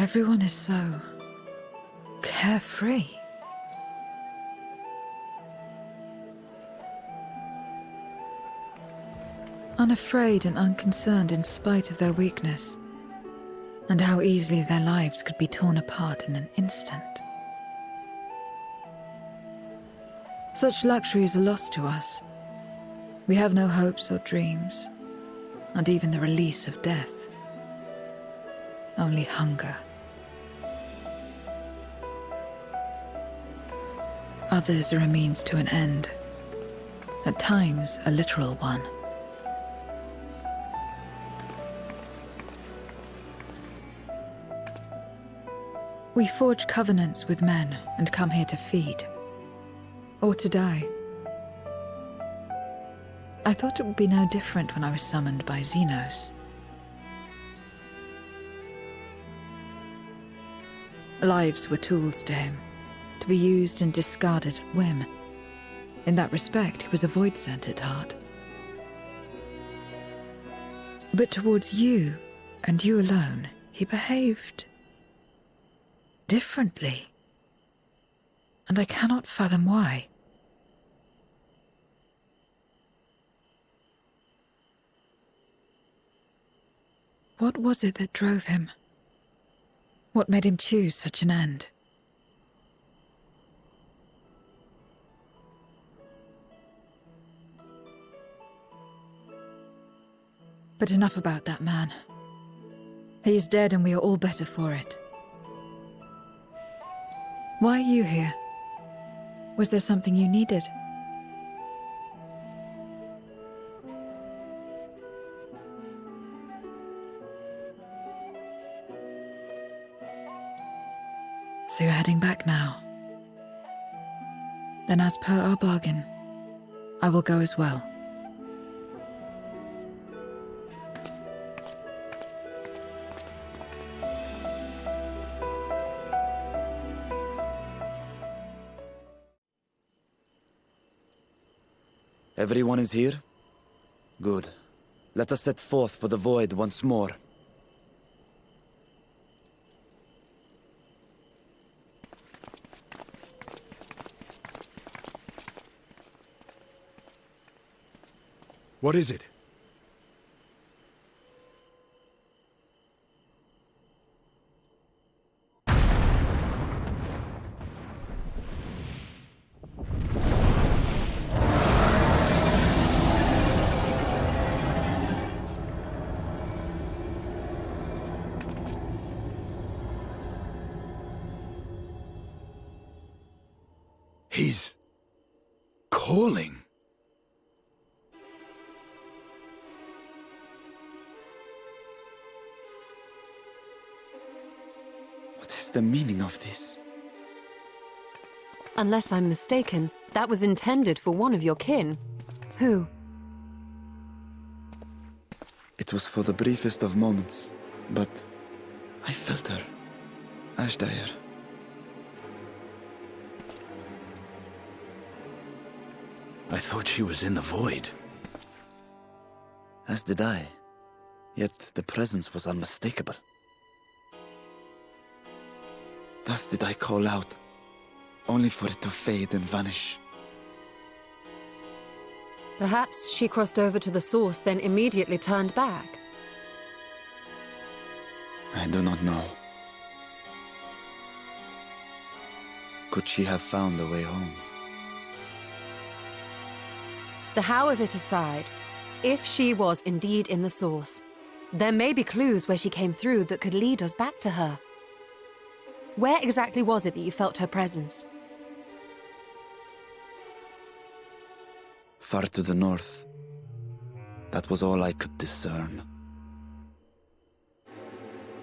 Everyone is so carefree. Unafraid and unconcerned in spite of their weakness, and how easily their lives could be torn apart in an instant. Such luxuries are lost to us. We have no hopes or dreams, and even the release of death. Only hunger. Others are a means to an end, at times a literal one. We forge covenants with men and come here to feed, or to die. I thought it would be no different when I was summoned by Xenos. Lives were tools to him, to be used and discarded at whim. In that respect, he was a void sent at heart. But towards you, and you alone, he behaved differently. And I cannot fathom why. What was it that drove him? What made him choose such an end? But enough about that man. He is dead and we are all better for it. Why are you here? Was there something you needed? So you're heading back now. Then as per our bargain, I will go as well. Everyone is here? Good. Let us set forth for the void once more. What is it? He's calling. What is the meaning of this? Unless I'm mistaken, that was intended for one of your kin. Who? It was for the briefest of moments, but I felt her. Ashdire. I thought she was in the void. As did I. Yet the presence was unmistakable. Thus did I call out, only for it to fade and vanish. Perhaps she crossed over to the source, then immediately turned back. I do not know. Could she have found a way home? The how of it aside, if she was indeed in the source, there may be clues where she came through that could lead us back to her. Where exactly was it that you felt her presence? Far to the north. That was all I could discern.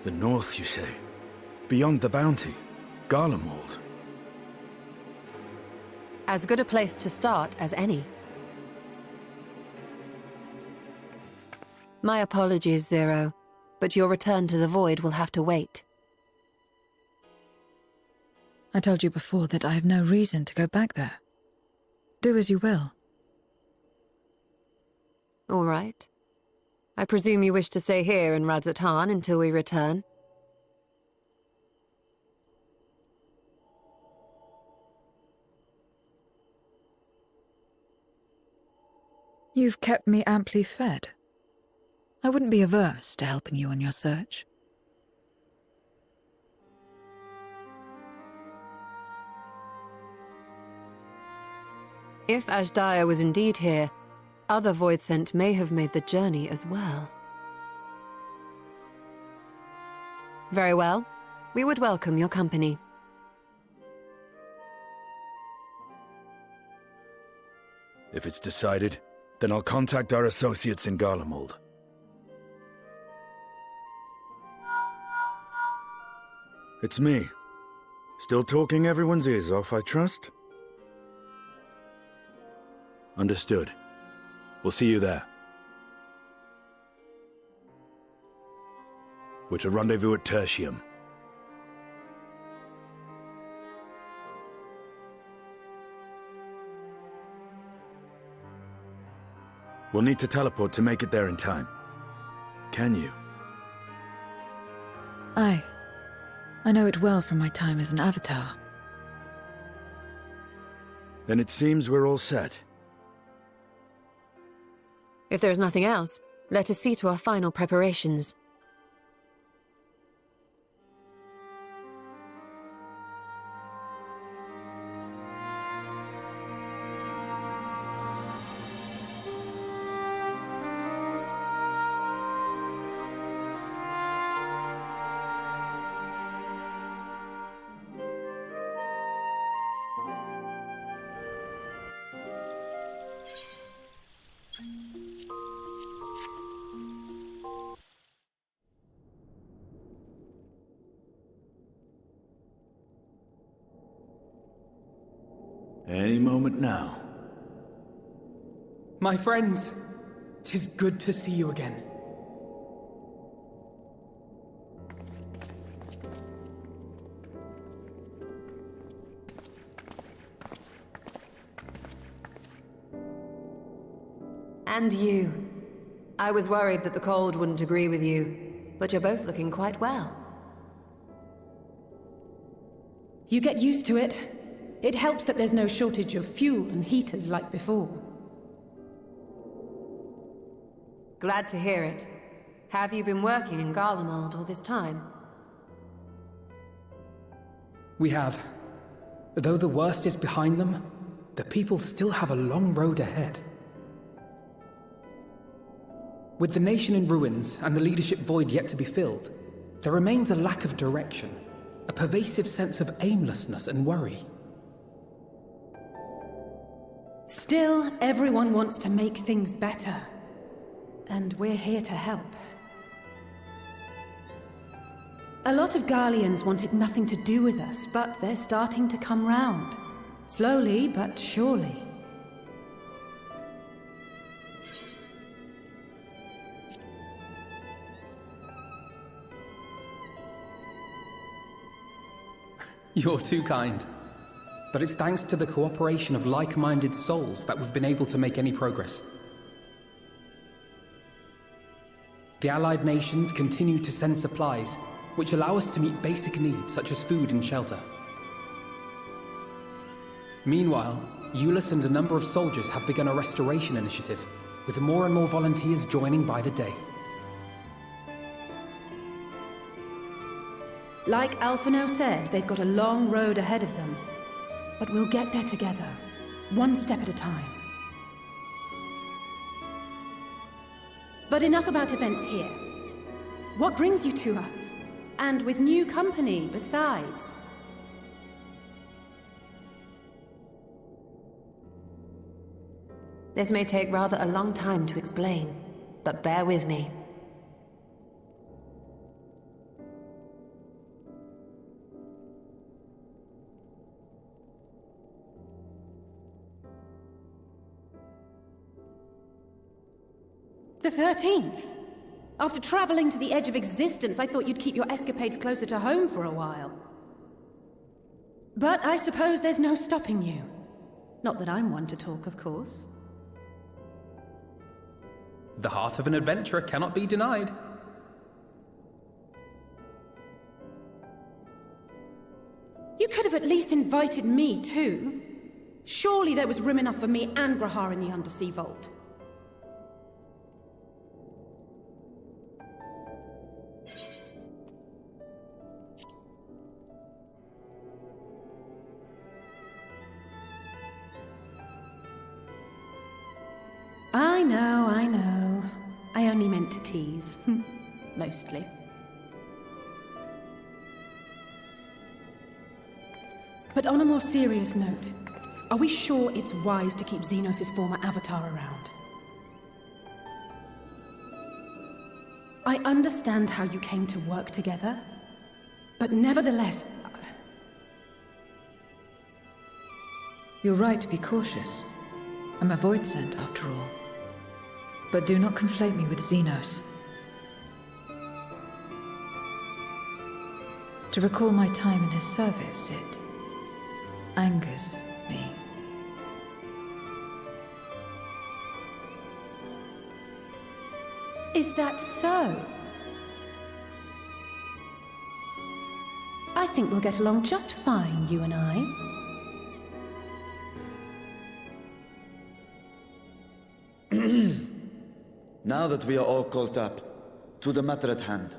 The north, you say? Beyond the bounty? Garlemald? As good a place to start as any. My apologies, Zero, but your return to the void will have to wait. I told you before that I have no reason to go back there. Do as you will. All right. I presume you wish to stay here in Radzatan until we return? You've kept me amply fed. I wouldn't be averse to helping you on your search. If Ashdaya was indeed here, other Voidsent may have made the journey as well. Very well. We would welcome your company. If it's decided, then I'll contact our associates in Garlemald. It's me. Still talking everyone's ears off, I trust? Understood. We'll see you there. We're to rendezvous at Tertium. We'll need to teleport to make it there in time. Can you? Aye. I know it well from my time as an avatar. Then it seems we're all set. If there is nothing else, let us see to our final preparations. Any moment now. My friends, 'tis good to see you again. And you. I was worried that the cold wouldn't agree with you, but you're both looking quite well. You get used to it. It helps that there's no shortage of fuel and heaters like before. Glad to hear it. Have you been working in Garlemald all this time? We have. Though the worst is behind them, the people still have a long road ahead. With the nation in ruins and the leadership void yet to be filled, there remains a lack of direction, a pervasive sense of aimlessness and worry. Still, everyone wants to make things better. And we're here to help. A lot of Garleans wanted nothing to do with us, but they're starting to come round. Slowly, but surely. You're too kind. But it's thanks to the cooperation of like-minded souls that we've been able to make any progress. The allied nations continue to send supplies, which allow us to meet basic needs such as food and shelter. Meanwhile, Euless and a number of soldiers have begun a restoration initiative, with more and more volunteers joining by the day. Like Alphino said, they've got a long road ahead of them. But we'll get there together, one step at a time. But enough about events here. What brings you to us? And with new company, besides. This may take rather a long time to explain, but bear with me. The 13th? After traveling to the edge of existence, I thought you'd keep your escapades closer to home for a while. But I suppose there's no stopping you. Not that I'm one to talk, of course. The heart of an adventurer cannot be denied. You could have at least invited me, too. Surely there was room enough for me and Grahar in the Undersea Vault. I know, I know. I only meant to tease. Mostly. But on a more serious note, are we sure it's wise to keep Xenos' former avatar around? I understand how you came to work together, but nevertheless... You're right to be cautious. I'm a void sent, after all. But do not conflate me with Xenos. To recall my time in his service, it angers me. Is that so? I think we'll get along just fine, you and I. Now that we are all caught up, to the matter at hand.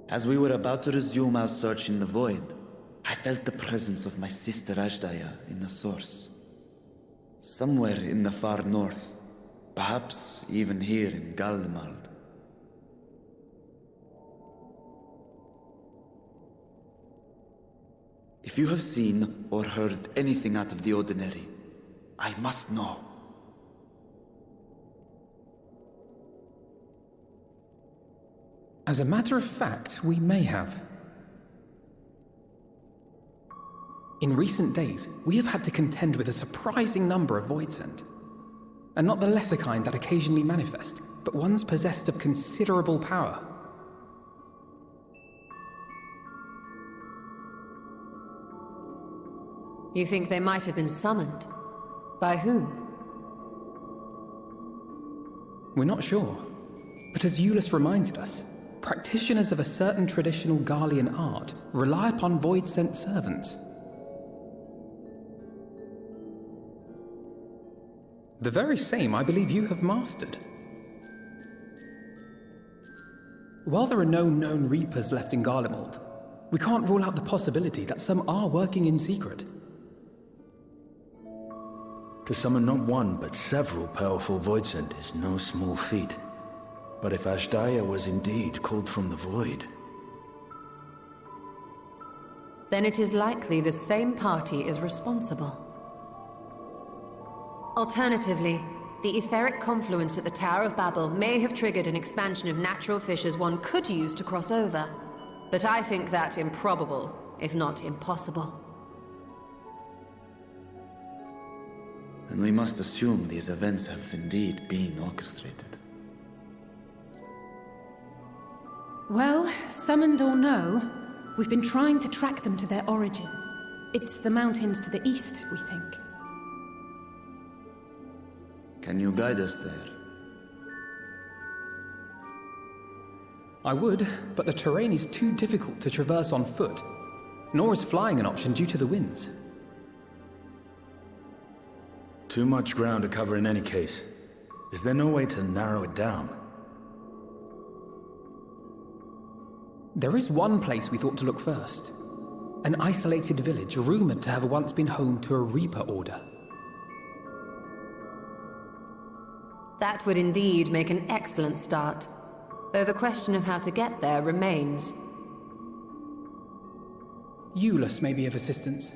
As we were about to resume our search in the void, I felt the presence of my sister Ajdaya in the source. Somewhere in the far north, perhaps even here in Galmald. If you have seen or heard anything out of the ordinary, I must know. As a matter of fact, we may have. In recent days, we have had to contend with a surprising number of Voidsent. And not the lesser kind that occasionally manifest, but ones possessed of considerable power. You think they might have been summoned? By whom? We're not sure. But as Euless reminded us, practitioners of a certain traditional Garlean art rely upon void-sent servants. The very same I believe you have mastered. While there are no known Reapers left in Garlemald, we can't rule out the possibility that some are working in secret. To summon not one, but several powerful Voidsent is no small feat. But if Ajdaya was indeed called from the void... Then it is likely the same party is responsible. Alternatively, the etheric confluence at the Tower of Babel may have triggered an expansion of natural fissures one could use to cross over. But I think that improbable, if not impossible. Then we must assume these events have indeed been orchestrated. Well, summoned or no, we've been trying to track them to their origin. It's the mountains to the east, we think. Can you guide us there? I would, but the terrain is too difficult to traverse on foot, nor is flying an option due to the winds. Too much ground to cover in any case. Is there no way to narrow it down? There is one place we thought to look first. An isolated village rumored to have once been home to a Reaper order. That would indeed make an excellent start, though the question of how to get there remains. Euless may be of assistance.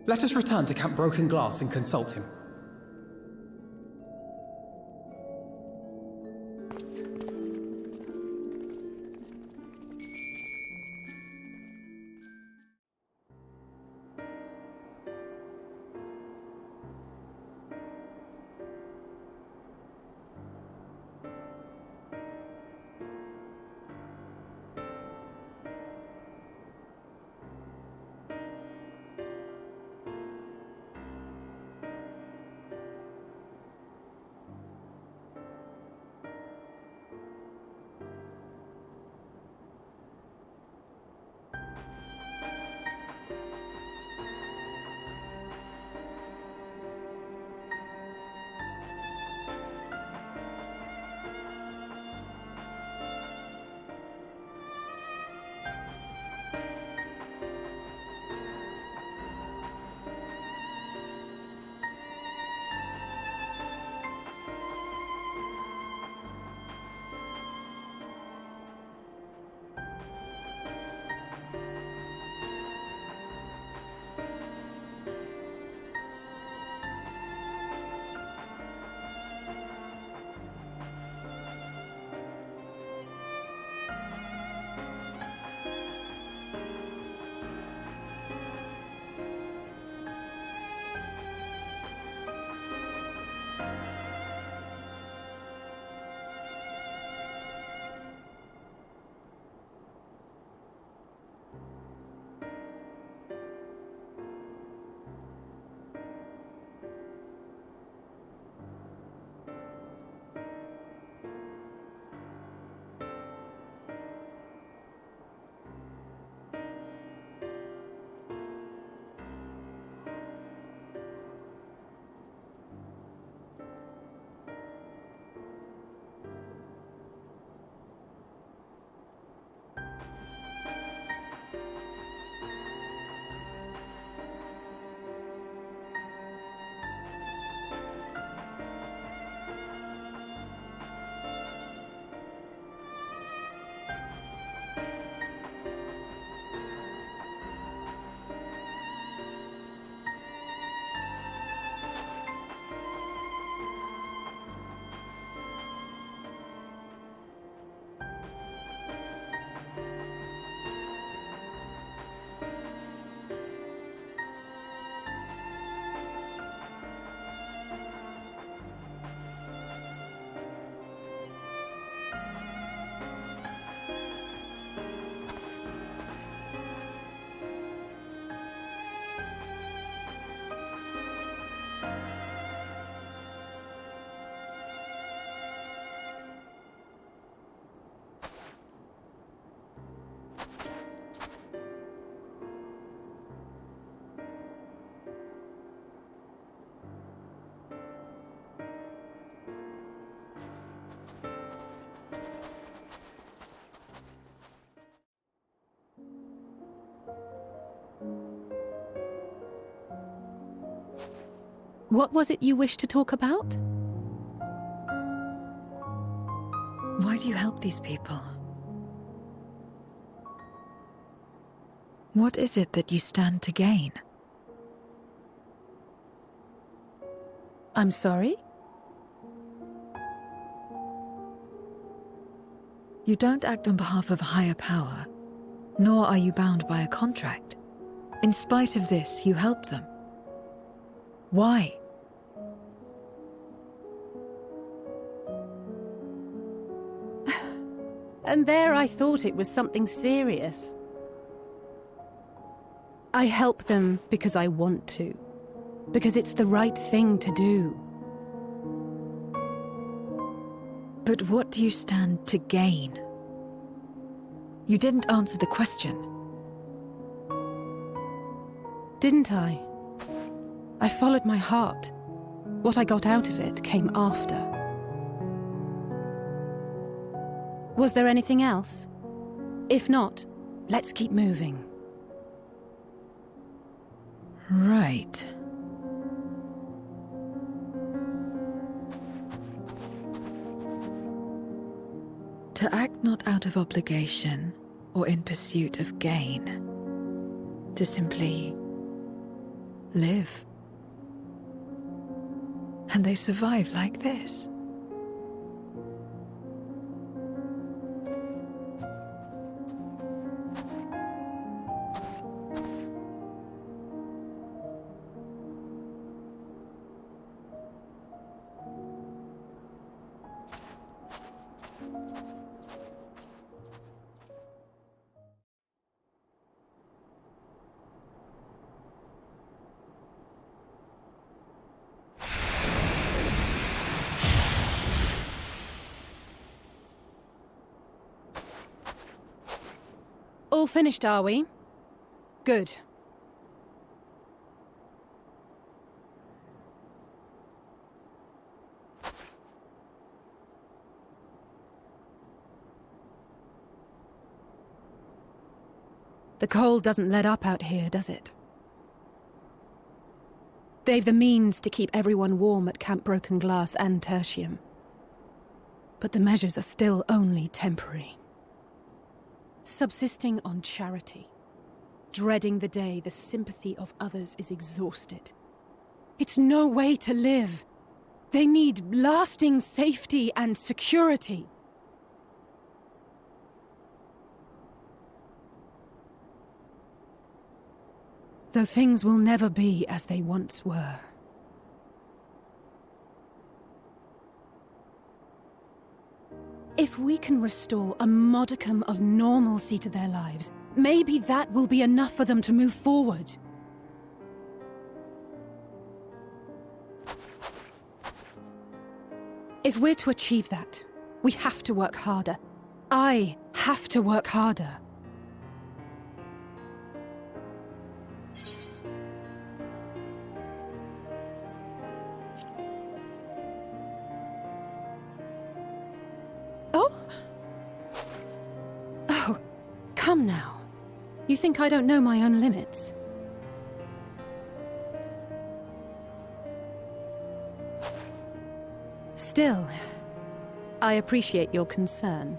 Let us return to Camp Broken Glass and consult him. What was it you wished to talk about? Why do you help these people? What is it that you stand to gain? I'm sorry? You don't act on behalf of a higher power, nor are you bound by a contract. In spite of this, you help them. Why? And there I thought it was something serious. I help them because I want to. Because it's the right thing to do. But what do you stand to gain? You didn't answer the question. Didn't I? I followed my heart. What I got out of it came after. Was there anything else? If not, let's keep moving. Right. To act not out of obligation or in pursuit of gain. To simply live. And they survive like this. All finished, are we? Good. The cold doesn't let up out here, does it? They've the means to keep everyone warm at Camp Broken Glass and Tertium. But the measures are still only temporary. Subsisting on charity. Dreading the day the sympathy of others is exhausted. It's no way to live. They need lasting safety and security. Though things will never be as they once were. If we can restore a modicum of normalcy to their lives, maybe that will be enough for them to move forward. If we're to achieve that, we have to work harder. I have to work harder. Oh, come now. You think I don't know my own limits? Still, I appreciate your concern.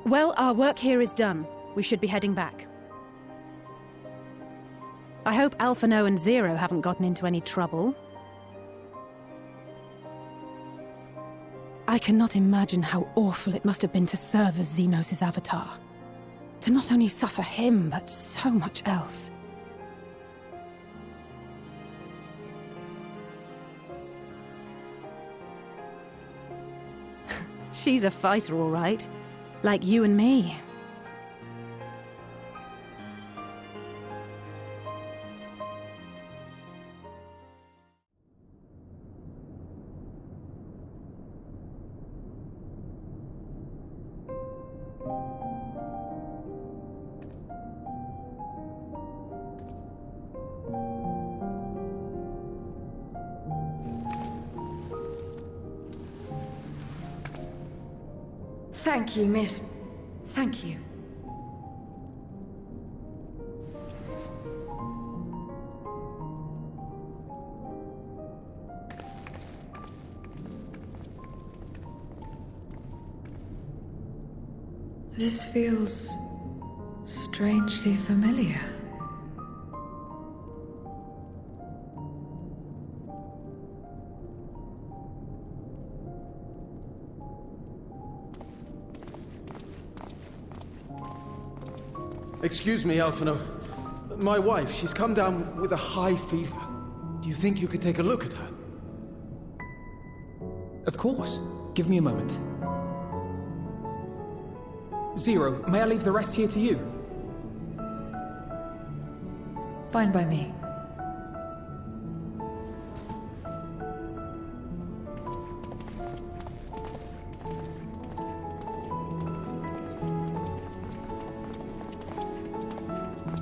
Well, our work here is done. We should be heading back. I hope Alpha No and Zero haven't gotten into any trouble. I cannot imagine how awful it must have been to serve as Xenos' avatar. To not only suffer him, but so much else. She's a fighter, all right. Like you and me. Thank you, miss. Thank you. This feels strangely familiar. Excuse me, Alphino. My wife, she's come down with a high fever. Do you think you could take a look at her? Of course. Give me a moment. Zero, may I leave the rest here to you? Fine by me.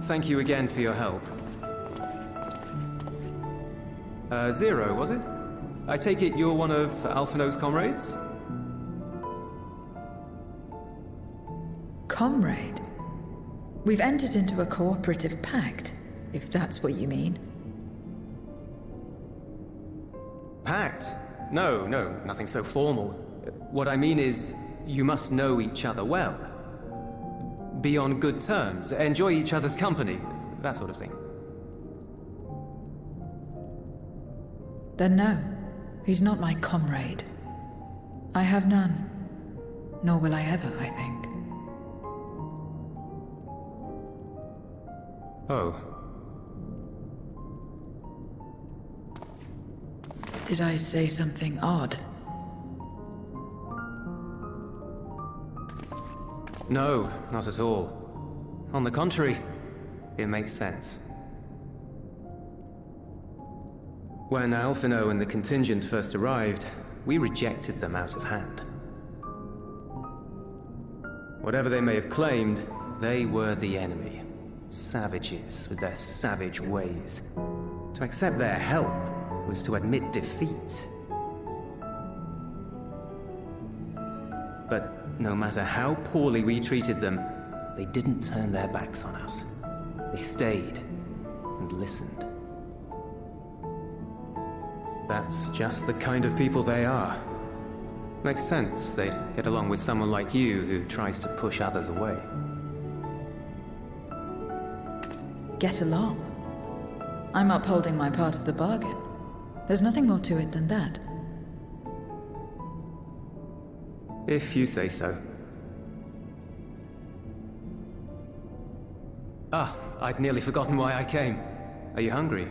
Thank you again for your help. Zero, was it? I take it you're one of Alphino's comrades? Comrade? We've entered into a cooperative pact, if that's what you mean. Pact? No, nothing so formal. What I mean is, you must know each other well. Be on good terms, enjoy each other's company, that sort of thing. Then no, he's not my comrade. I have none. Nor will I ever, I think. Oh. Did I say something odd? No, not at all. On the contrary, it makes sense. When Alphino and the contingent first arrived, we rejected them out of hand. Whatever they may have claimed, they were the enemy. Savages with their savage ways. To accept their help was to admit defeat. But no matter how poorly we treated them, they didn't turn their backs on us. They stayed and listened. That's just the kind of people they are. Makes sense they'd get along with someone like you who tries to push others away. Get along? I'm upholding my part of the bargain. There's nothing more to it than that. If you say so. Ah, I'd nearly forgotten why I came. Are you hungry?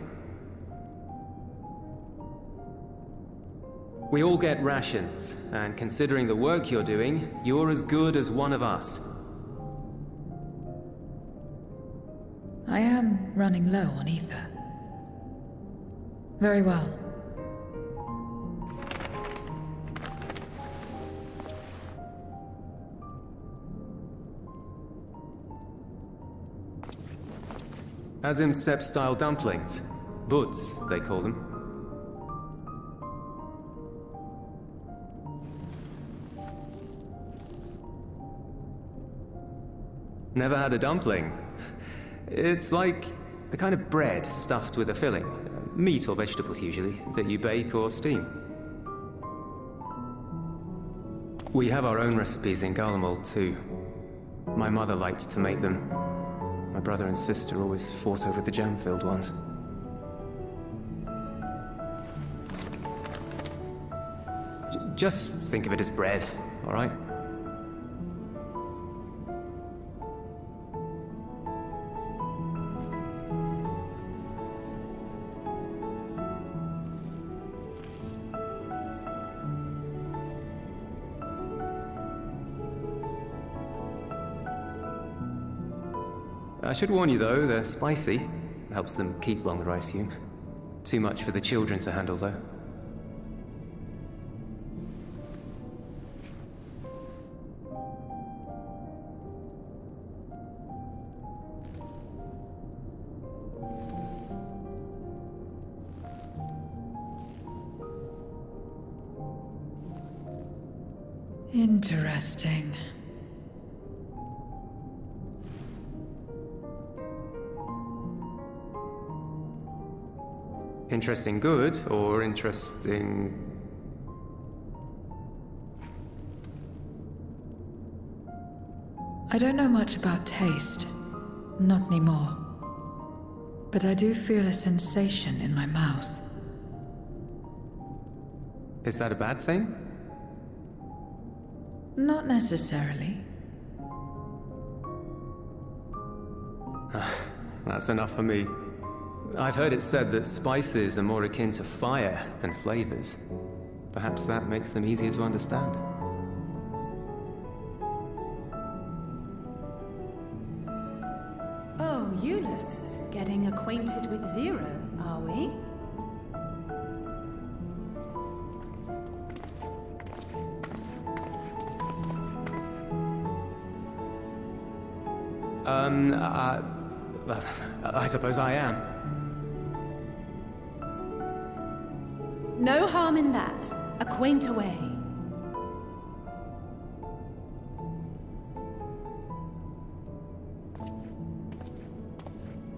We all get rations, and considering the work you're doing, you're as good as one of us. I am running low on ether. Very well. Azim step-style dumplings. Buds, they call them. Never had a dumpling? It's like a kind of bread stuffed with a filling. Meat or vegetables, usually, that you bake or steam. We have our own recipes in Garlemald, too. My mother liked to make them. My brother and sister always fought over the jam-filled ones. Just think of it as bread, all right? I should warn you though, they're spicy. Helps them keep longer, I assume. Too much for the children to handle though. Interesting. Interesting good, or interesting... I don't know much about taste. Not anymore. But I do feel a sensation in my mouth. Is that a bad thing? Not necessarily. That's enough for me. I've heard it said that spices are more akin to fire than flavors. Perhaps that makes them easier to understand. Oh, Euless. Getting acquainted with Zero, are we? I suppose I am. No harm in that. Acquaint away.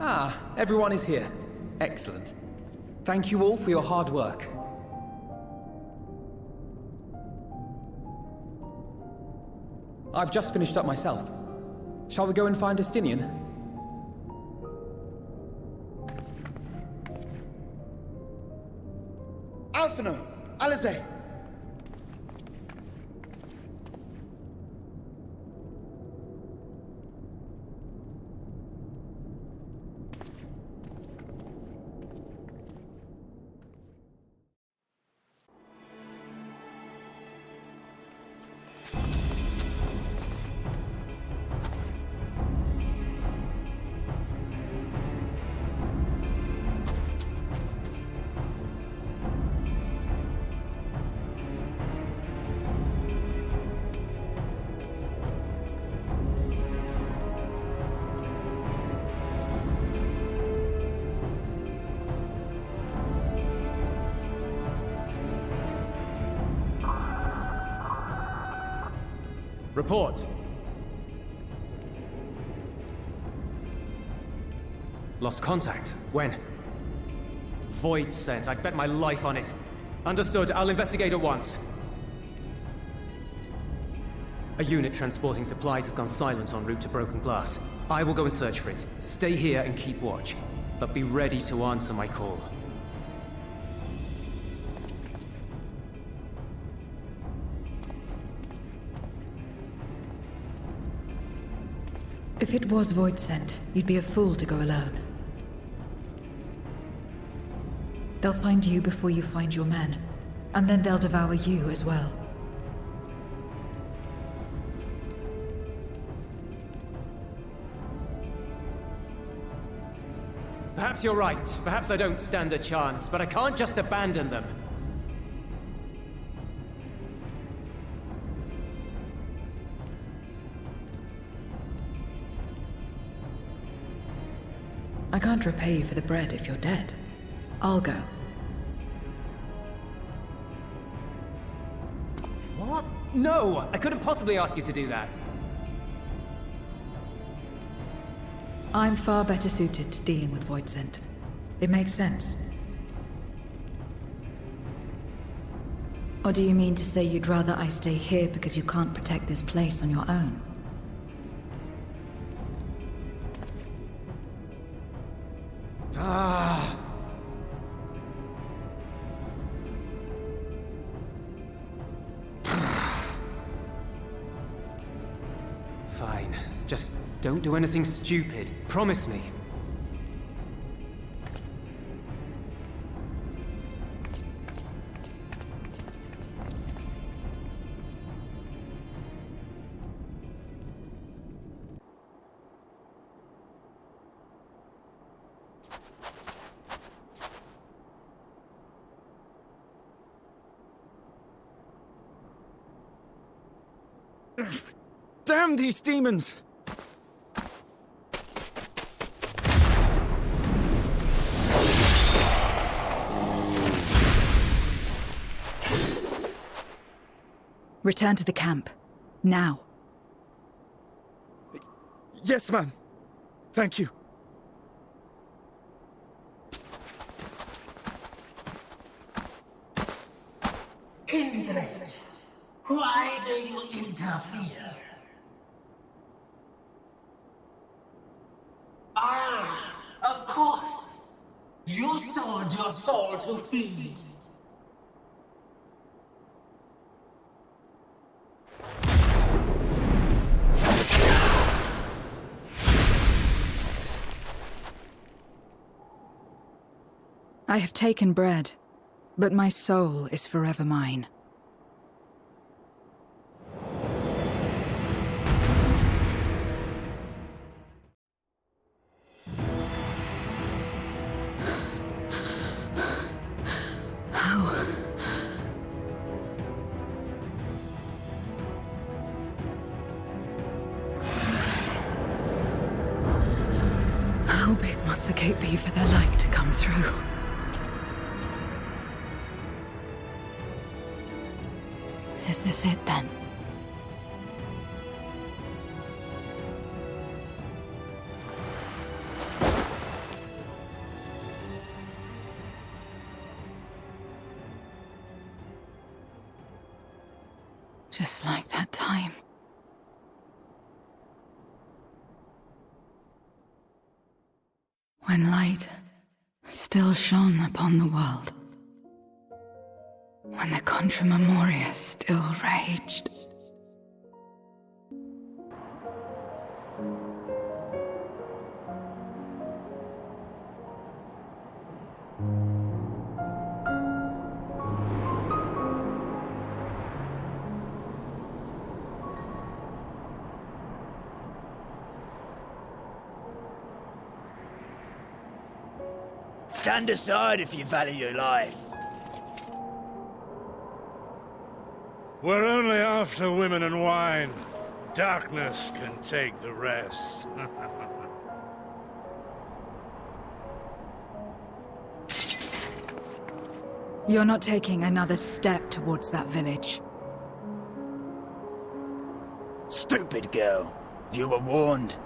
Ah, everyone is here. Excellent. Thank you all for your hard work. I've just finished up myself. Shall we go and find Estinian? Alphino! Alize! Report. Lost contact. When? Void sent. I'd bet my life on it. Understood. I'll investigate at once. A unit transporting supplies has gone silent en route to Broken Glass. I will go and search for it. Stay here and keep watch. But be ready to answer my call. If it was Void sent, you'd be a fool to go alone. They'll find you before you find your men, and then they'll devour you as well. Perhaps you're right. Perhaps I don't stand a chance, but I can't just abandon them. I can't repay you for the bread if you're dead. I'll go. What? No! I couldn't possibly ask you to do that. I'm far better suited to dealing with Void Sent. It makes sense. Or do you mean to say you'd rather I stay here because you can't protect this place on your own? Ah. Fine. Just don't do anything stupid. Promise me. Damn these demons! Return to the camp. Now. Yes, ma'am. Thank you. Kindred, why do you interfere? Of course. You sold your soul to feed. I have taken bread, but my soul is forever mine. How big must the gate be for their light to come through? Is this it, then? Just like that time. When light still shone upon the world. When the Contra Memoria still raged. Stand aside if you value your life. We're only after women and wine. Darkness can take the rest. You're not taking another step towards that village. Stupid girl. You were warned.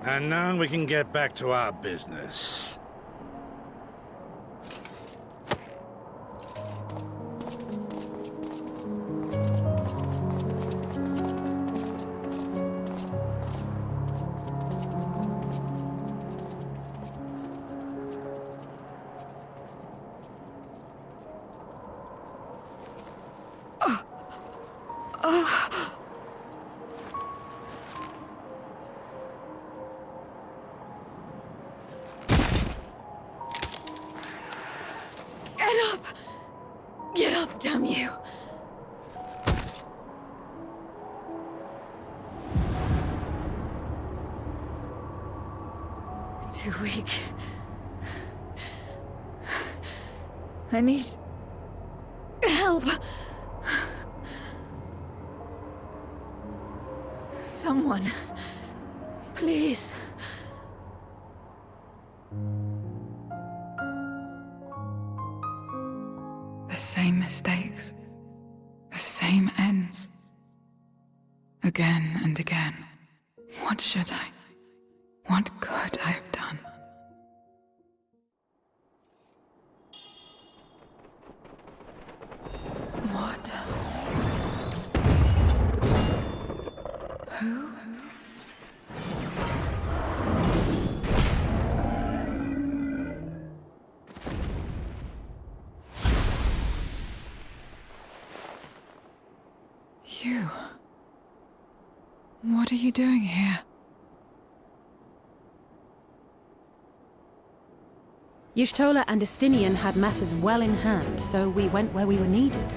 And now we can get back to our business. Get up, damn you! Too weak. I need help. Someone, please. The same mistakes, the same ends. Again and again. What should I? What could I have done? What? Who? You. What are you doing here? Y'shtola and Estinian had matters well in hand, so we went where we were needed.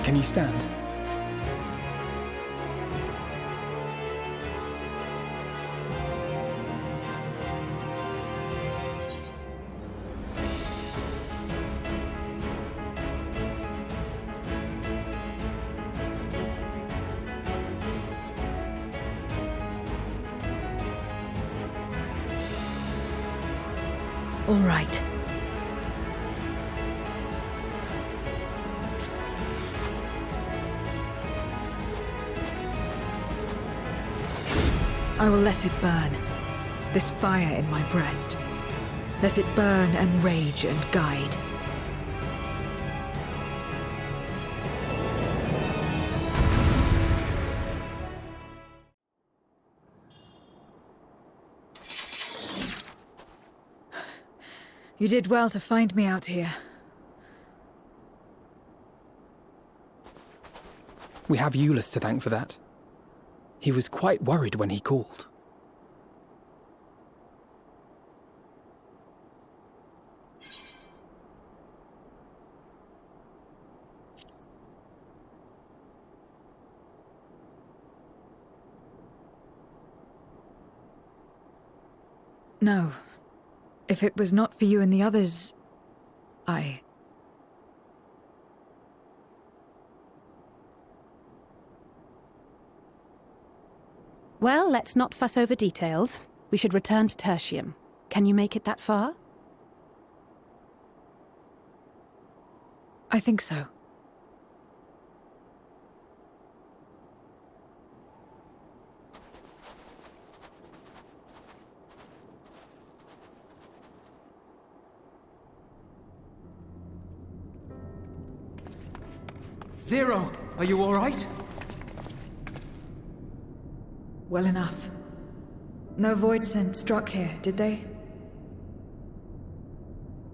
Can you stand? All right. I will let it burn. This fire in my breast. Let it burn and rage and guide. You did well to find me out here. We have Eulis to thank for that. He was quite worried when he called. No. If it was not for you and the others, Well, let's not fuss over details. We should return to Tertium. Can you make it that far? I think so. Zero, are you all right? Well enough. No void scent struck here, did they?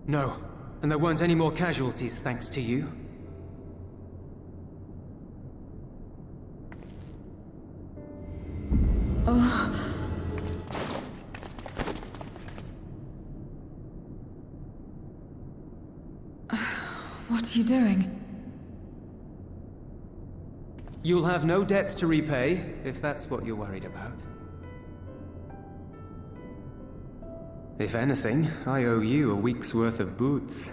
No, and there weren't any more casualties thanks to you. What are you doing? You'll have no debts to repay, if that's what you're worried about. If anything, I owe you a week's worth of boots.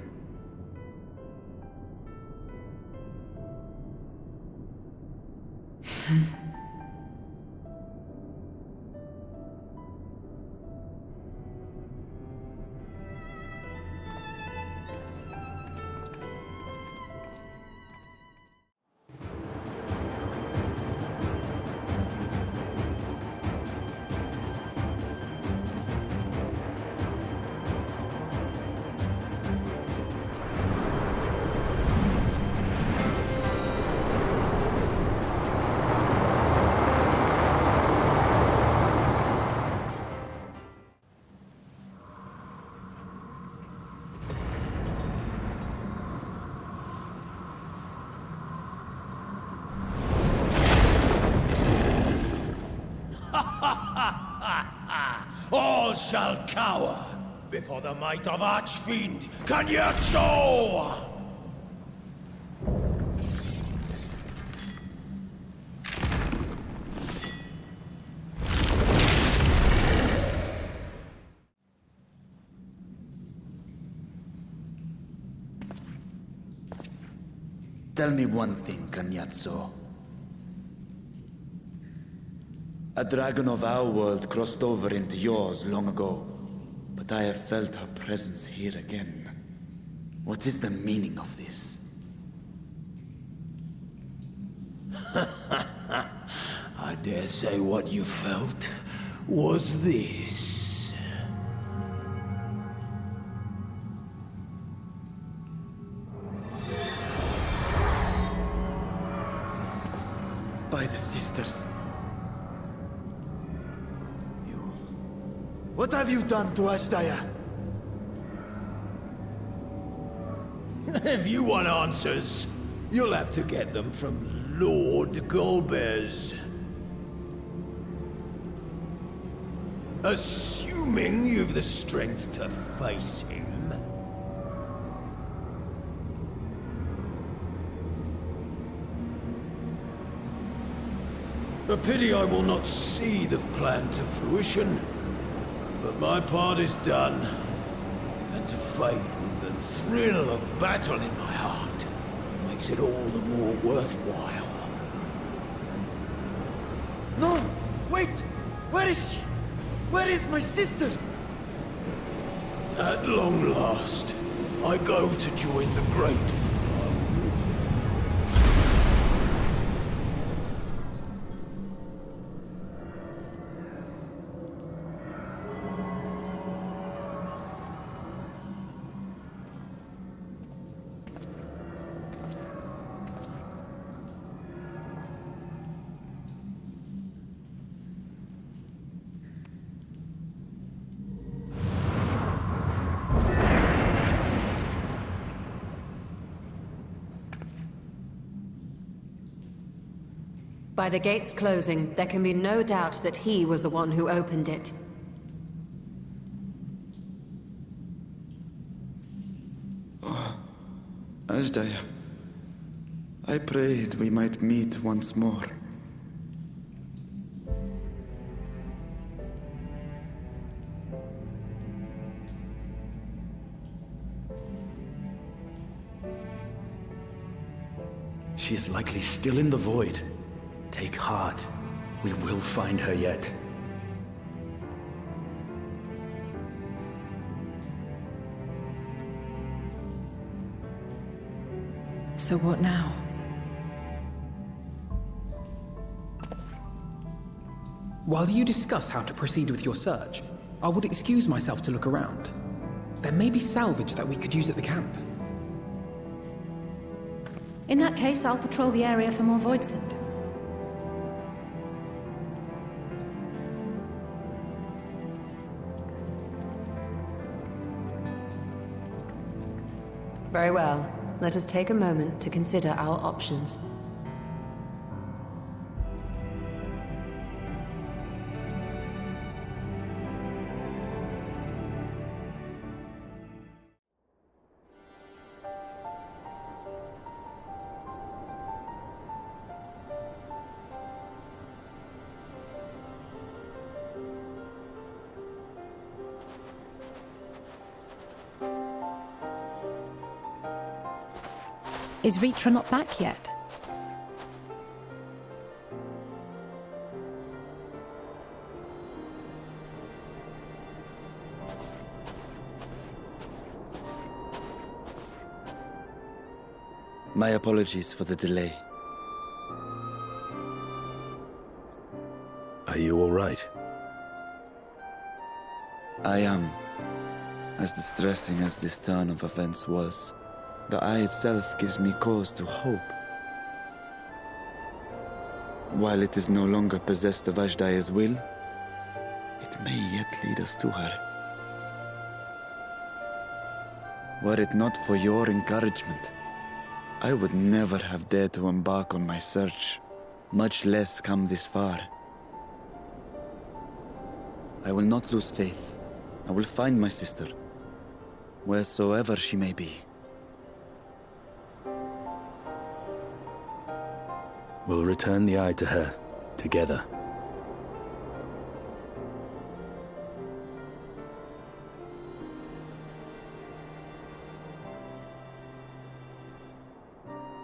All shall cower before the might of Archfiend Kanyetso! Tell me one thing, Kanyetso. A dragon of our world crossed over into yours long ago, but I have felt her presence here again. What is the meaning of this? I dare say what you felt was this. By the sisters. What have you done to Ashdaya? If you want answers, you'll have to get them from Lord Golbez. Assuming you've the strength to face him. A pity I will not see the plan to fruition, but my part is done, and to fight with the thrill of battle in my heart makes it all the more worthwhile. No! Wait! Where is she? Where is my sister? At long last, I go to join the great. By the gates closing, there can be no doubt that he was the one who opened it. Oh, Ashdaya. I prayed we might meet once more. She is likely still in the void. Take heart. We will find her yet. So what now? While you discuss how to proceed with your search, I would excuse myself to look around. There may be salvage that we could use at the camp. In that case, I'll patrol the area for more void scent. Very well. Let us take a moment to consider our options. Is Ritra not back yet? My apologies for the delay. Are you all right? I am. As distressing as this turn of events was, the eye itself gives me cause to hope. While it is no longer possessed of Ashdaya's will, it may yet lead us to her. Were it not for your encouragement, I would never have dared to embark on my search, much less come this far. I will not lose faith. I will find my sister, wheresoever she may be. We'll return the eye to her, together.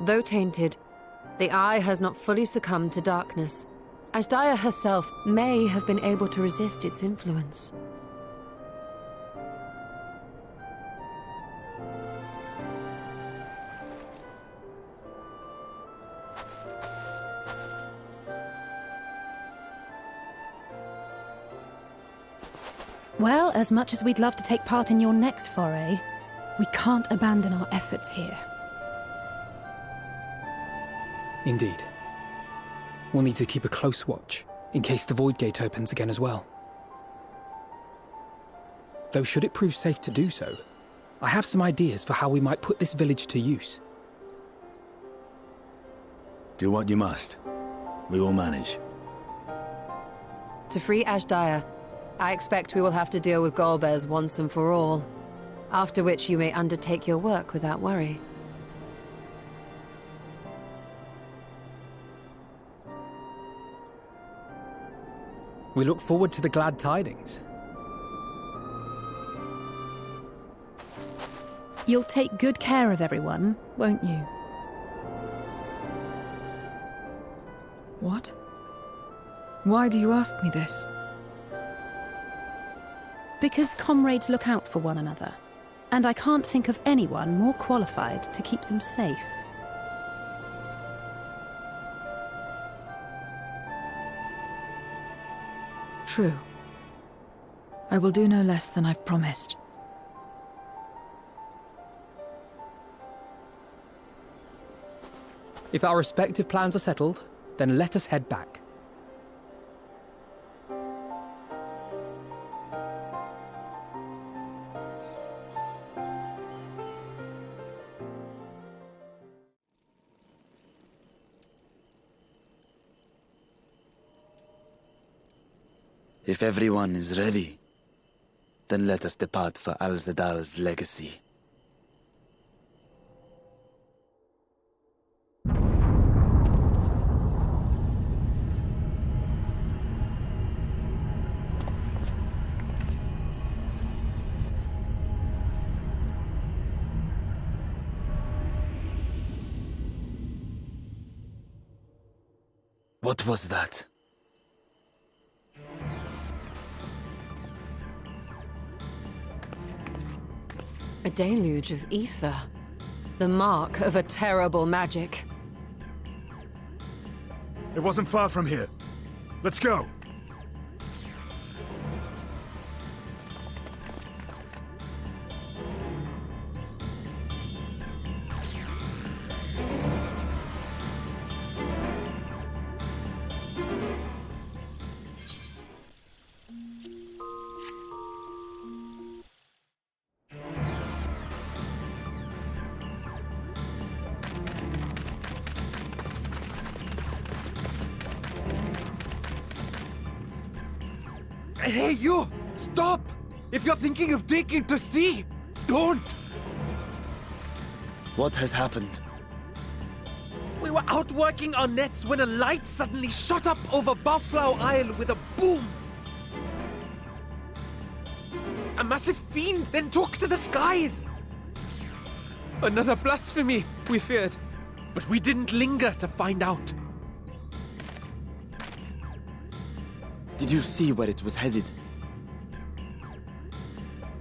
Though tainted, the eye has not fully succumbed to darkness. Ashdaya herself may have been able to resist its influence. Well, as much as we'd love to take part in your next foray, we can't abandon our efforts here. Indeed. We'll need to keep a close watch, in case the Void Gate opens again as well. Though should it prove safe to do so, I have some ideas for how we might put this village to use. Do what you must. We will manage. To free Ashdaya, I expect we will have to deal with Golbez once and for all. After which you may undertake your work without worry. We look forward to the glad tidings. You'll take good care of everyone, won't you? What? Why do you ask me this? Because comrades look out for one another, and I can't think of anyone more qualified to keep them safe. True. I will do no less than I've promised. If our respective plans are settled, then let us head back. If everyone is ready, then let us depart for Al-Zadal's legacy. What was that? A deluge of ether. The mark of a terrible magic. It wasn't far from here. Let's go. Hey, you! Stop! If you're thinking of taking to sea, don't! What has happened? We were out working our nets when a light suddenly shot up over Buffalo Isle with a boom! A massive fiend then took to the skies! Another blasphemy, we feared. But we didn't linger to find out. Did you see where it was headed?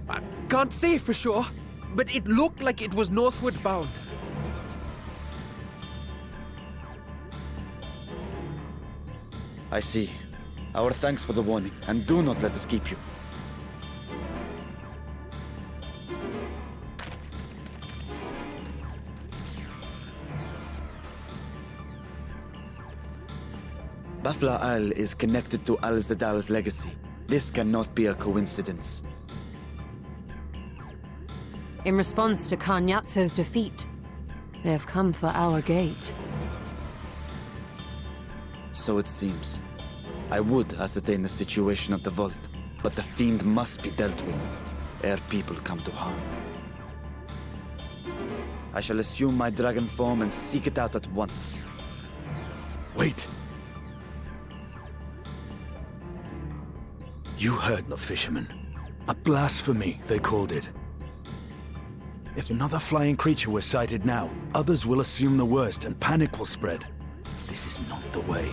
I can't say for sure, but it looked like it was northward bound. I see. Our thanks for the warning, and do not let us keep you. Buffalo Isle is connected to Al-Zadal's legacy. This cannot be a coincidence. In response to Karnyatso's defeat, they have come for our gate. So it seems. I would ascertain the situation at the vault, but the fiend must be dealt with, ere people come to harm. I shall assume my dragon form and seek it out at once. Wait! You heard the fisherman. A blasphemy, they called it. If another flying creature were sighted now, others will assume the worst and panic will spread. This is not the way.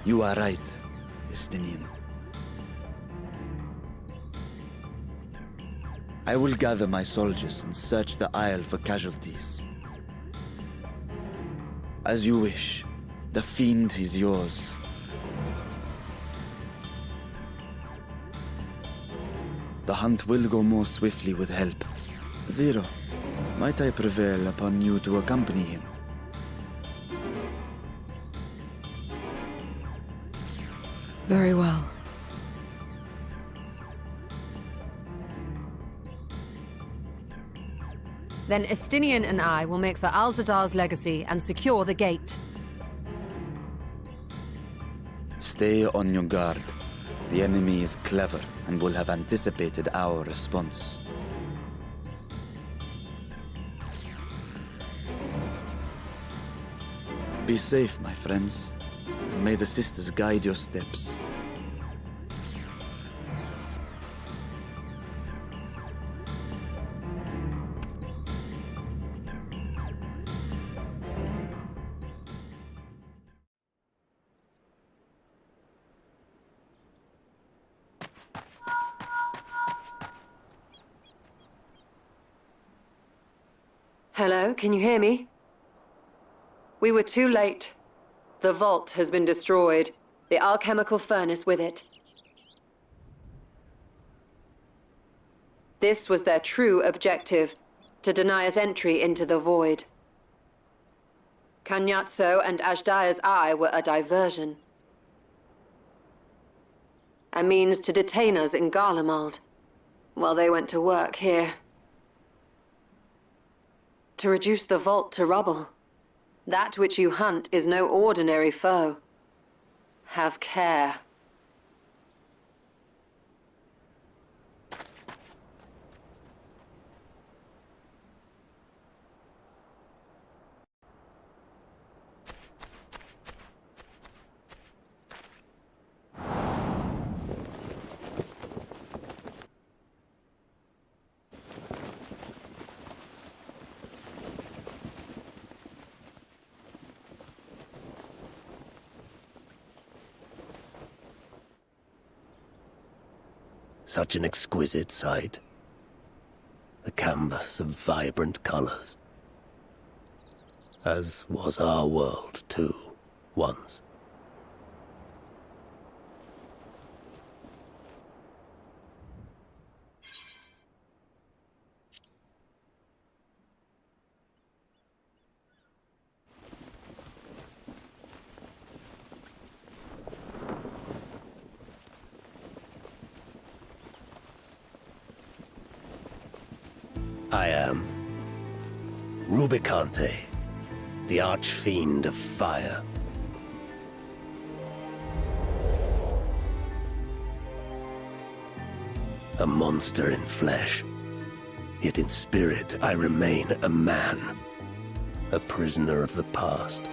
You are right, Estinian. I will gather my soldiers and search the Isle for casualties. As you wish. The fiend is yours. The hunt will go more swiftly with help. Zero, might I prevail upon you to accompany him? Very well. Then Estinian and I will make for Alzadar's legacy and secure the gate. Stay on your guard. The enemy is clever and will have anticipated our response. Be safe, my friends, and may the sisters guide your steps. Hello, can you hear me? We were too late. The vault has been destroyed. The alchemical furnace with it. This was their true objective, to deny us entry into the void. Kanyatso and Ajdaya's eye were a diversion. A means to detain us in Garlemald, while they went to work here. To reduce the vault to rubble. That which you hunt is no ordinary foe. Have care. Such an exquisite sight. A canvas of vibrant colors. As was our world, too, once. I am Rubicante, the archfiend of fire. A monster in flesh, yet in spirit I remain a man, a prisoner of the past.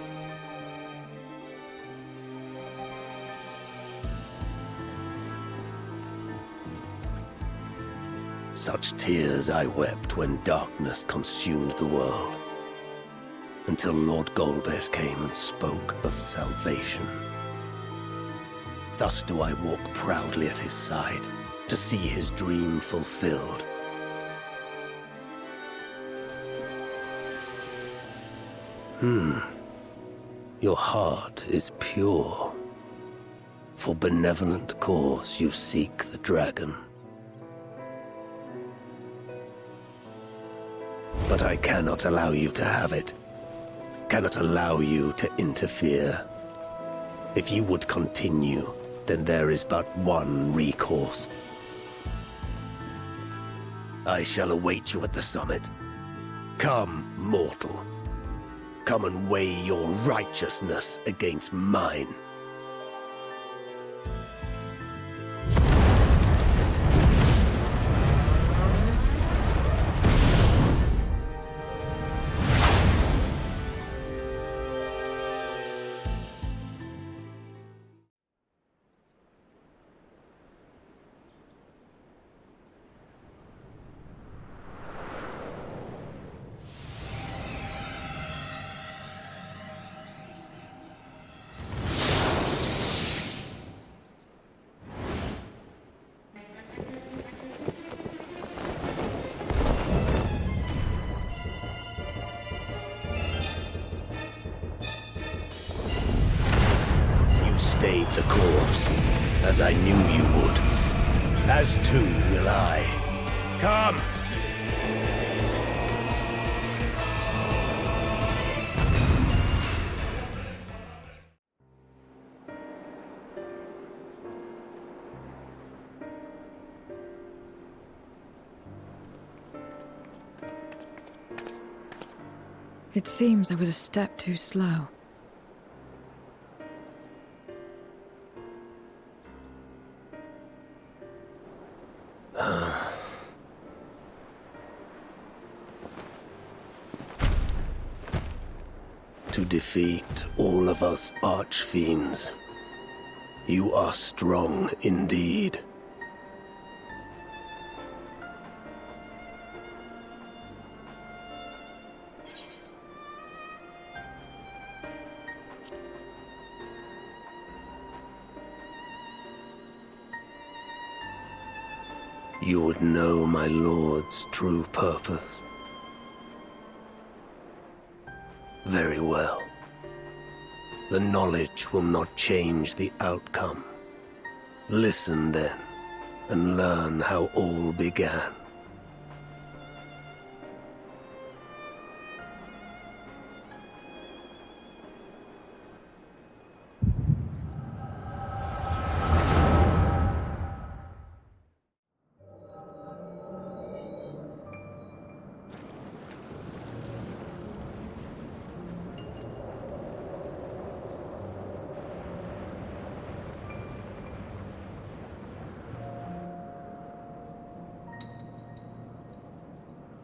Such tears I wept when darkness consumed the world, until Lord Golbez came and spoke of salvation. Thus do I walk proudly at his side, to see his dream fulfilled. Your heart is pure. For benevolent cause you seek the dragon. But I cannot allow you to have it. Cannot allow you to interfere. If you would continue, then there is but one recourse. I shall await you at the summit. Come, mortal. Come and weigh your righteousness against mine. Stayed the course, as I knew you would. As too will I. Come! It seems I was a step too slow. To defeat all of us archfiends. You are strong indeed. You would know my lord's true purpose. Very well. The knowledge will not change the outcome. Listen then, and learn how all began.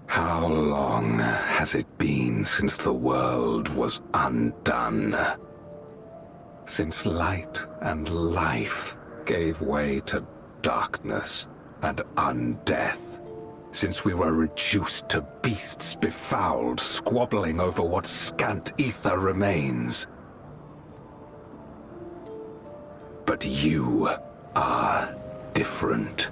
How long has it been since the world was undone? Since light and life gave way to darkness and undeath? Since we were reduced to beasts befouled, squabbling over what scant ether remains? But you are different.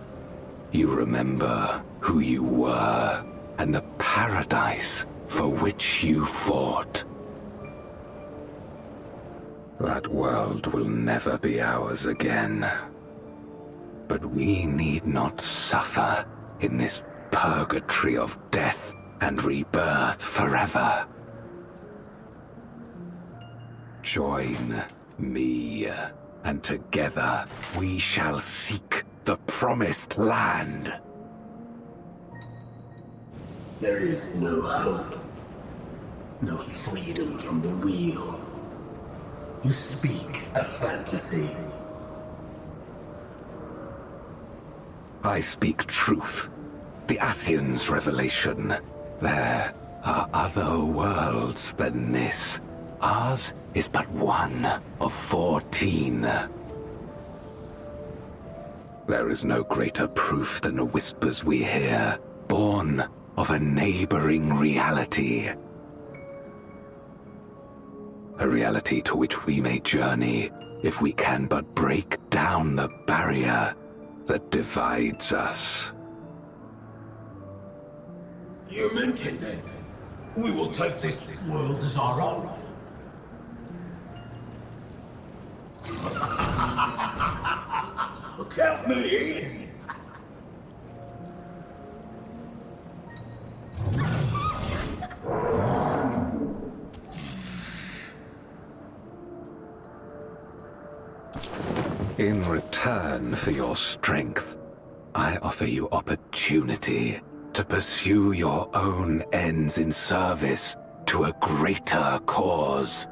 You remember who you were, and the paradise for which you fought. That world will never be ours again. But we need not suffer in this purgatory of death and rebirth forever. Join me, and together we shall seek the promised land. There is no hope. No freedom from the real. You speak a fantasy. I speak truth. The Ascian's revelation. There are other worlds than this. Ours is but one of 14. There is no greater proof than the whispers we hear, born of a neighboring reality. A reality to which we may journey if we can but break down the barrier that divides us. You meant it then. We will take this world as our own. Count me in. In return for your strength, I offer you opportunity to pursue your own ends in service to a greater cause.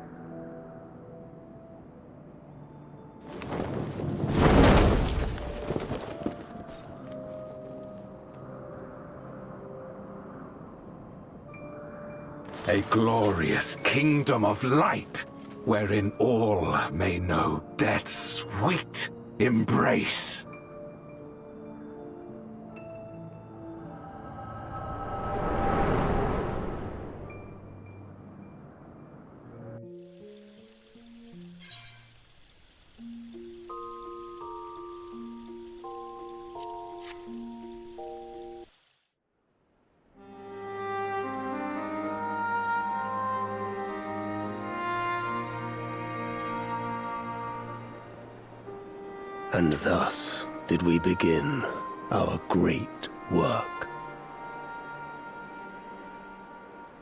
A glorious kingdom of light, wherein all may know death's sweet embrace. And thus did we begin. our great work.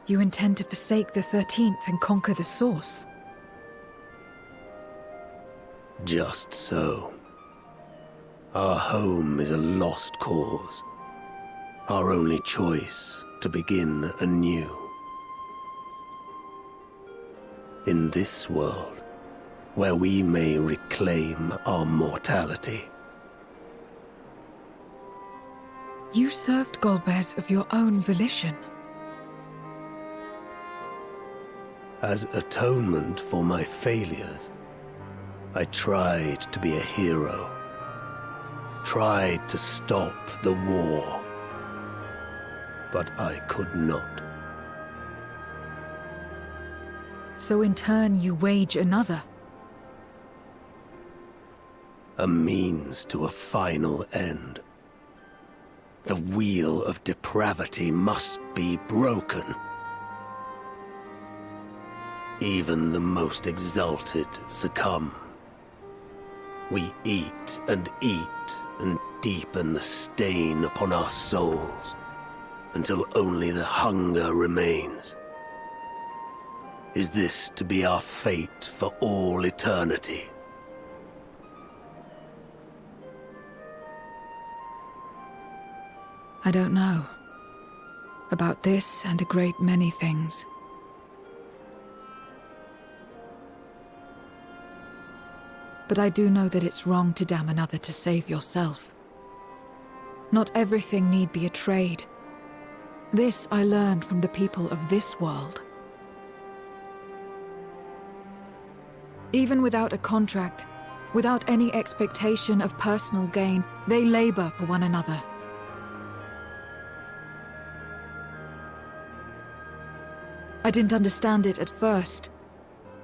You intend to forsake the 13th and conquer the Source? Just so. Our home is a lost cause. Our only choice to begin anew. In this world, where we may reclaim our mortality. You served Golbez of your own volition. As atonement for my failures, I tried to be a hero. Tried to stop the war. But I could not. So in turn you wage another? A means to a final end. The wheel of depravity must be broken. Even the most exalted succumb. We eat and deepen the stain upon our souls, until only the hunger remains. Is this to be our fate for all eternity? I don't know. About this and a great many things. But I do know that it's wrong to damn another to save yourself. Not everything need be a trade. This I learned from the people of this world. Even without a contract, without any expectation of personal gain, they labor for one another. I didn't understand it at first,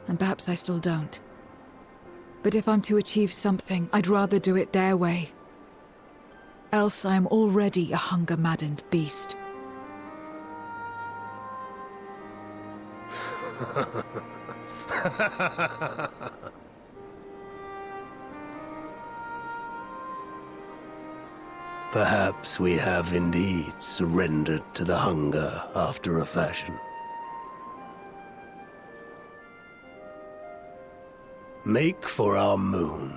and perhaps I still don't. But if I'm to achieve something, I'd rather do it their way. Else I am already a hunger-maddened beast. Perhaps we have indeed surrendered to the hunger after a fashion. Make for our moon.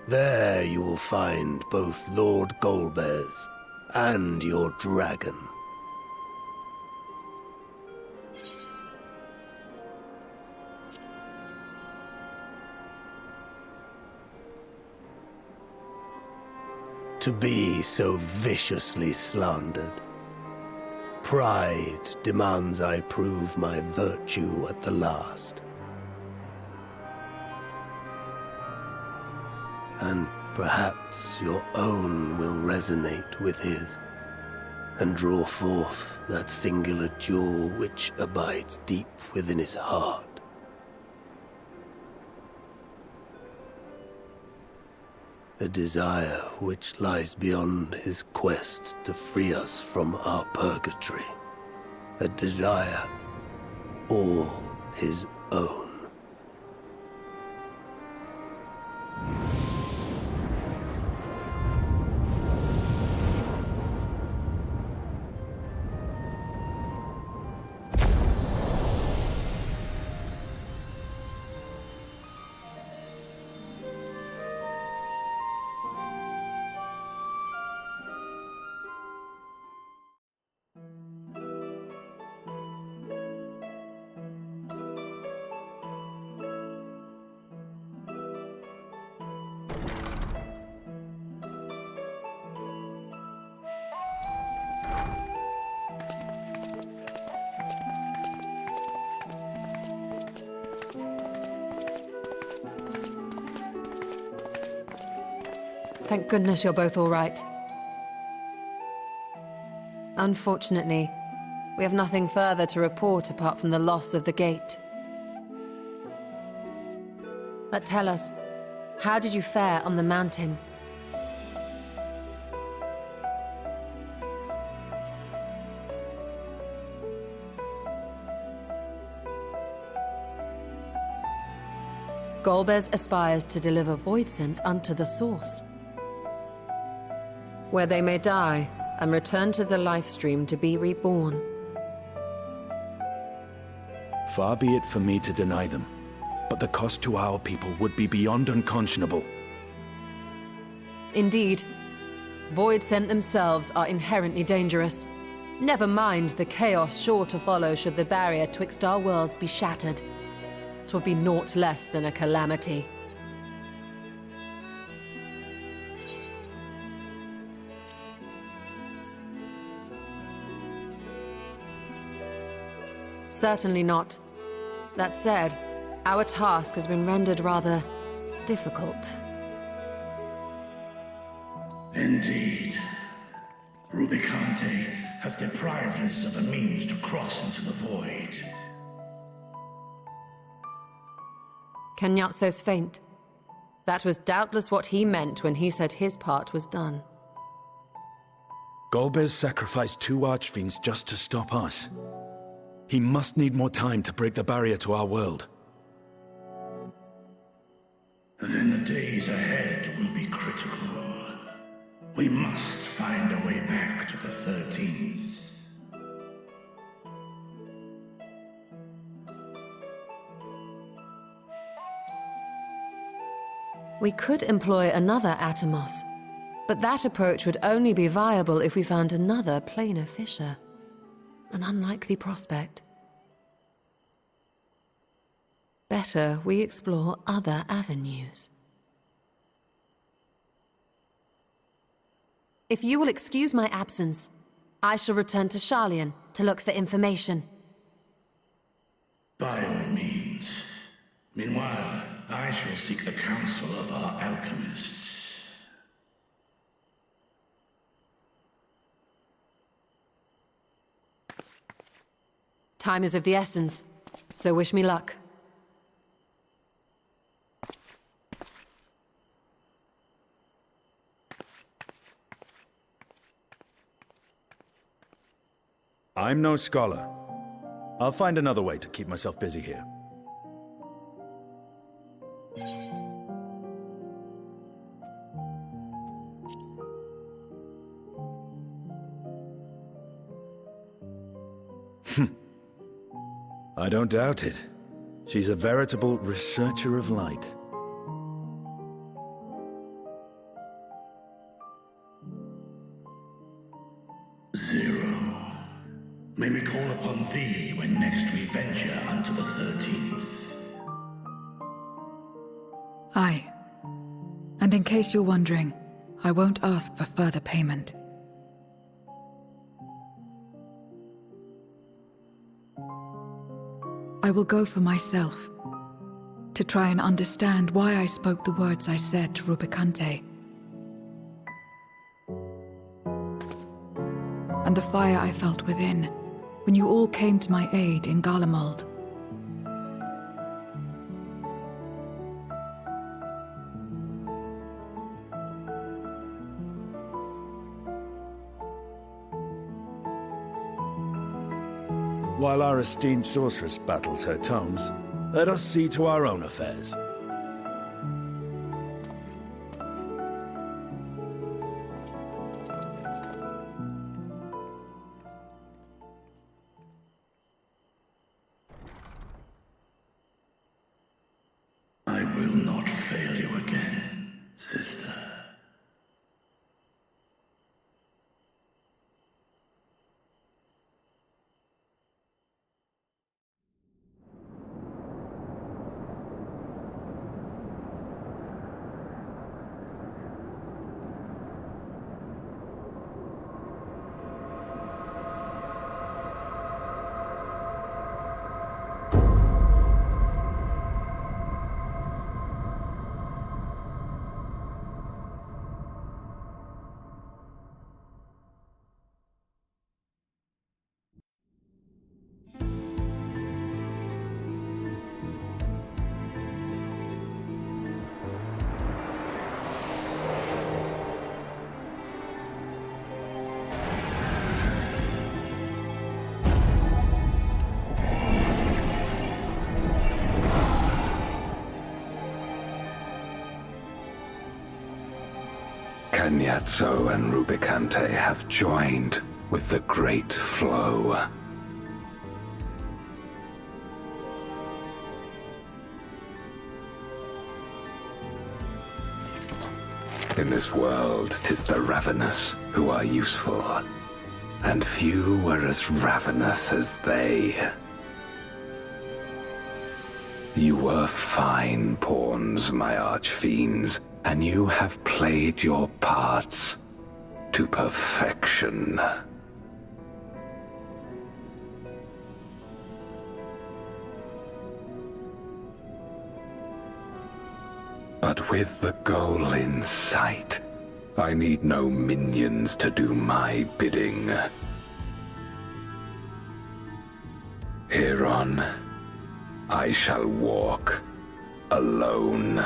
There you will find both Lord Golbez and your dragon. To be so viciously slandered. Pride demands I prove my virtue at the last. And perhaps your own will resonate with his, and draw forth that singular jewel which abides deep within his heart. A desire which lies beyond his quest to free us from our purgatory. A desire all his own. Thank goodness you're both all right. Unfortunately, we have nothing further to report apart from the loss of the gate. But tell us, how did you fare on the mountain? Golbez aspires to deliver Voidsent unto the Source. where they may die and return to the life stream to be reborn. Far be it for me to deny them, but the cost to our people would be beyond unconscionable. Indeed. Void Sent themselves are inherently dangerous. Never mind the chaos sure to follow should the barrier twixt our worlds be shattered. 'Twould be naught less than a calamity. Certainly not. That said, our task has been rendered rather difficult. Indeed. Rubicante hath deprived us of a means to cross into the void. Kenyatso's faint. That was doubtless what he meant when he said his part was done. Golbez sacrificed 2 archfiends just to stop us. He must need more time to break the barrier to our world. Then the days ahead will be critical. We must find a way back to the 13th. We could employ another Atomos, but that approach would only be viable if we found another planar fissure. An unlikely prospect. Better we explore other avenues. If you will excuse my absence, I shall return to Sharlayan to look for information. By all means. Meanwhile, I shall seek the counsel of our alchemists. Time is of the essence, so wish me luck. I'm no scholar. I'll find another way to keep myself busy here. I don't doubt it. She's a veritable researcher of light. May we call upon thee when next we venture unto the 13th. Aye. And in case you're wondering, I won't ask for further payment. I will go for myself, to try and understand why I spoke the words I said to Rubicante. And the fire I felt within, when you all came to my aid in Garlemald. While our esteemed sorceress battles her tomes, let us see to our own affairs. I will not fail you again, sister. Canyazzo and Rubicante have joined with the Great Flow. In this world, 'tis the ravenous who are useful, and few were as ravenous as they. You were fine pawns, my archfiends, and you have played your parts to perfection. But with the goal in sight, I need no minions to do my bidding. Hereon, I shall walk alone.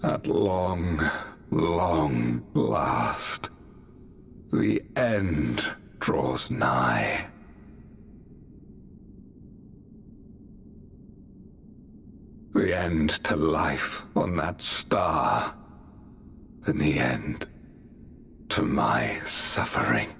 At long, long last, the end draws nigh. The end to life on that star, and the end to my suffering.